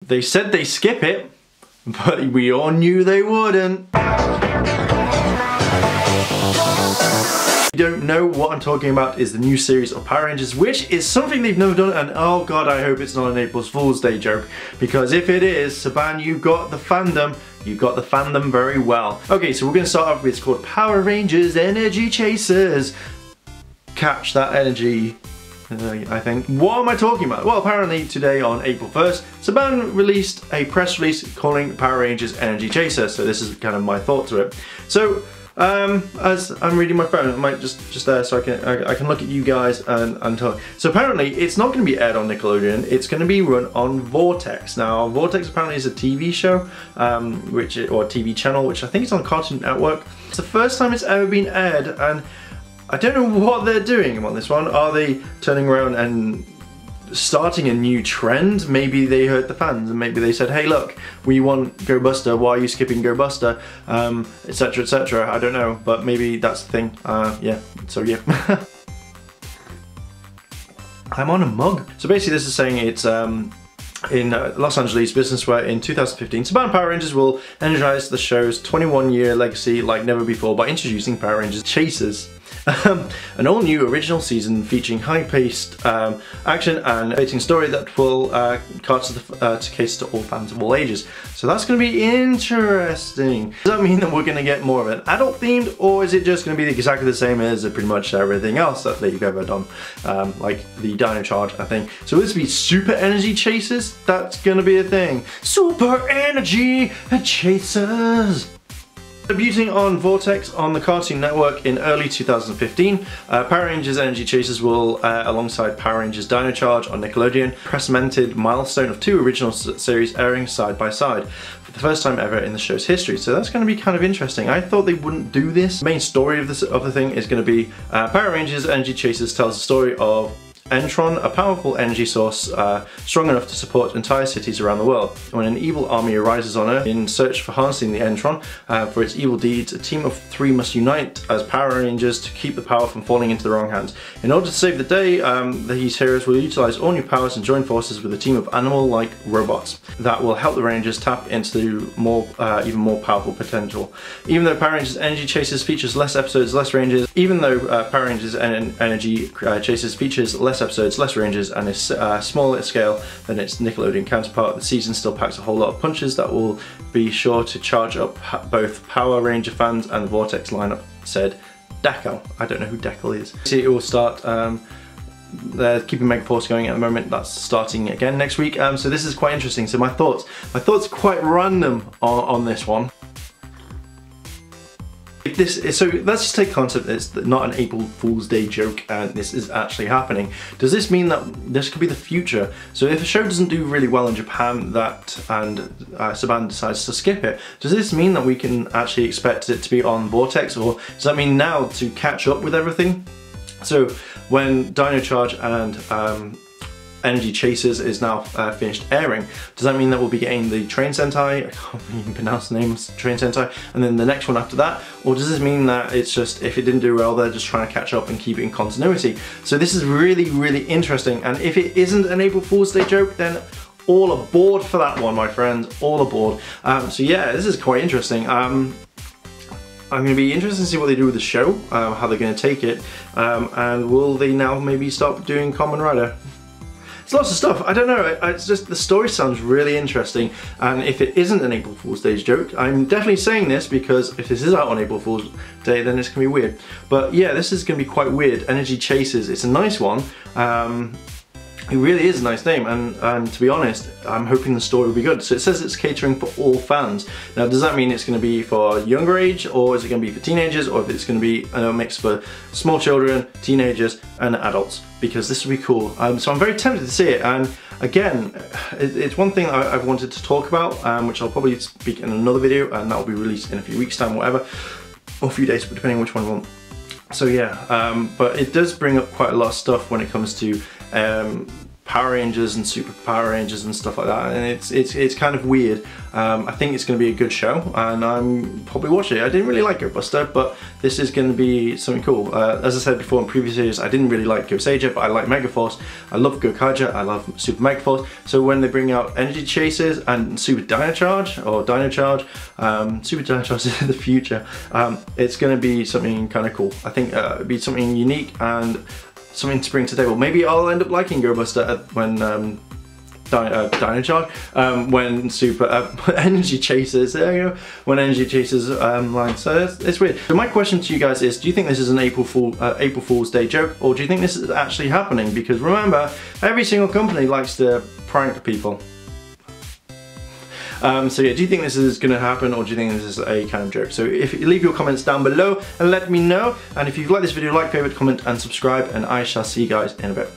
They said they skip it, but we all knew they wouldn't. If you don't know what I'm talking about is the new series of Power Rangers, which is something they've never done, and oh god, I hope it's not an April Fool's Day joke, because if it is, Saban, you got the fandom. You got the fandom very well. Okay, so we're going to start off with, it's called Power Rangers Energy Chasers. Catch that energy, I think. What am I talking about? Well, apparently today on April 1st, Saban released a press release calling Power Rangers Energy Chaser. So this is kind of my thought to it. So as I'm reading my phone, I might just there so I can look at you guys and talk. So apparently it's not going to be aired on Nickelodeon. It's going to be run on Vortex. Now Vortex apparently is a TV show, or TV channel, which I think is on Cartoon Network. It's the first time it's ever been aired, and I don't know what they're doing on this one. Are they turning around and starting a new trend? Maybe they heard the fans and maybe they said, hey look, we want Go Buster, why are you skipping Go Buster, etc, etc. I don't know, but maybe that's the thing. Yeah, so yeah. I'm on a mug. So basically this is saying it's in Los Angeles business where in 2015 Saban Power Rangers will energize the show's 21-year legacy like never before by introducing Power Rangers Chasers. An all-new original season featuring high-paced action and exciting story that will cater to all fans of all ages. So that's going to be interesting. Does that mean that we're going to get more of an adult themed, or is it just going to be exactly the same as pretty much everything else that they've ever done, like the Dino Charge, I think. So will this be Super Energy Chasers? That's going to be a thing. Super Energy Chasers! Debuting on Vortex on the Cartoon Network in early 2015, Power Rangers Energy Chasers will, alongside Power Rangers Dino Charge on Nickelodeon, press-mented milestone of 2 original series airing side by side for the first time ever in the show's history. So that's going to be kind of interesting. I thought they wouldn't do this. The main story of the thing is going to be Power Rangers Energy Chasers tells the story of Entron, a powerful energy source strong enough to support entire cities around the world. When an evil army arises on Earth in search for harnessing the Entron for its evil deeds, a team of 3 must unite as Power Rangers to keep the power from falling into the wrong hands. In order to save the day, these heroes will utilize all new powers and join forces with a team of animal-like robots that will help the Rangers tap into even more powerful potential. Even though Power Rangers Energy Chasers features less episodes, less ranges, Power Rangers Energy Chasers features less episodes, less ranges, and is smaller scale than its Nickelodeon counterpart, the season still packs a whole lot of punches that will be sure to charge up both Power Ranger fans and the Vortex lineup, said Dekel. I don't know who Dekel is. See, it will start, they're keeping Megaforce going at the moment. That's starting again next week. So this is quite interesting. So my thoughts are quite random on this one. So let's just take concept that it's not an April Fool's Day joke and this is actually happening. Does this mean that this could be the future? So if a show doesn't do really well in Japan and Saban decides to skip it, does this mean that we can actually expect it to be on Vortex, or does that mean now to catch up with everything? So when Dino Charge and Energy Chasers is now finished airing, does that mean that we'll be getting the Train Sentai, I can't even pronounce the names, Train Sentai, and then the next one after that? Or does this mean that it's just, if it didn't do well, they're just trying to catch up and keep it in continuity? So this is really, really interesting, and if it isn't an April Fool's Day joke, then all aboard for that one, my friends, all aboard. So yeah, this is quite interesting. I'm going to be interested to see what they do with the show, how they're going to take it, and will they now maybe start doing Kamen Rider? It's lots of stuff, I don't know, it's just the story sounds really interesting, and if it isn't an April Fool's Day joke, I'm definitely saying this because if this is out on April Fool's Day then it's going to be weird. But yeah, this is going to be quite weird. Energy Chasers, it's a nice one. It really is a nice name, and to be honest, I'm hoping the story will be good. So it says it's catering for all fans. Now, does that mean it's going to be for younger age, or is it going to be for teenagers, or if it's going to be a mix for small children, teenagers, and adults? Because this would be cool. So I'm very tempted to see it, and again, it's one thing I've wanted to talk about, which I'll probably speak in another video, and that will be released in a few weeks' time, whatever, or a few days, depending on which one you want. So yeah, but it does bring up quite a lot of stuff when it comes to Power Rangers and Super Power Rangers and stuff like that, and it's kind of weird. I think it's going to be a good show, and I'm probably watching it. I didn't really like Go Buster, but this is going to be something cool. As I said before in previous videos, I didn't really like Go Sager, but I like Megaforce. I love Go Kaija, I love Super Megaforce. So when they bring out Energy Chasers and Super Dino Charge, or Dino Charge, Super Dino Charge is in the future, it's going to be something kind of cool. I think it'll be something unique and something to bring to the table. Maybe I'll end up liking Go Buster when Dino Charge, when Super Energy Chasers, there you go, when Energy Chasers line. So it's weird. So my question to you guys is, do you think this is an April Fool's Day joke, or do you think this is actually happening? Because remember, every single company likes to prank people. So yeah, do you think this is going to happen, or do you think this is a kind of joke? So if you leave your comments down below and let me know. And if you've liked this video, like, favorite, comment, and subscribe. And I shall see you guys in a bit.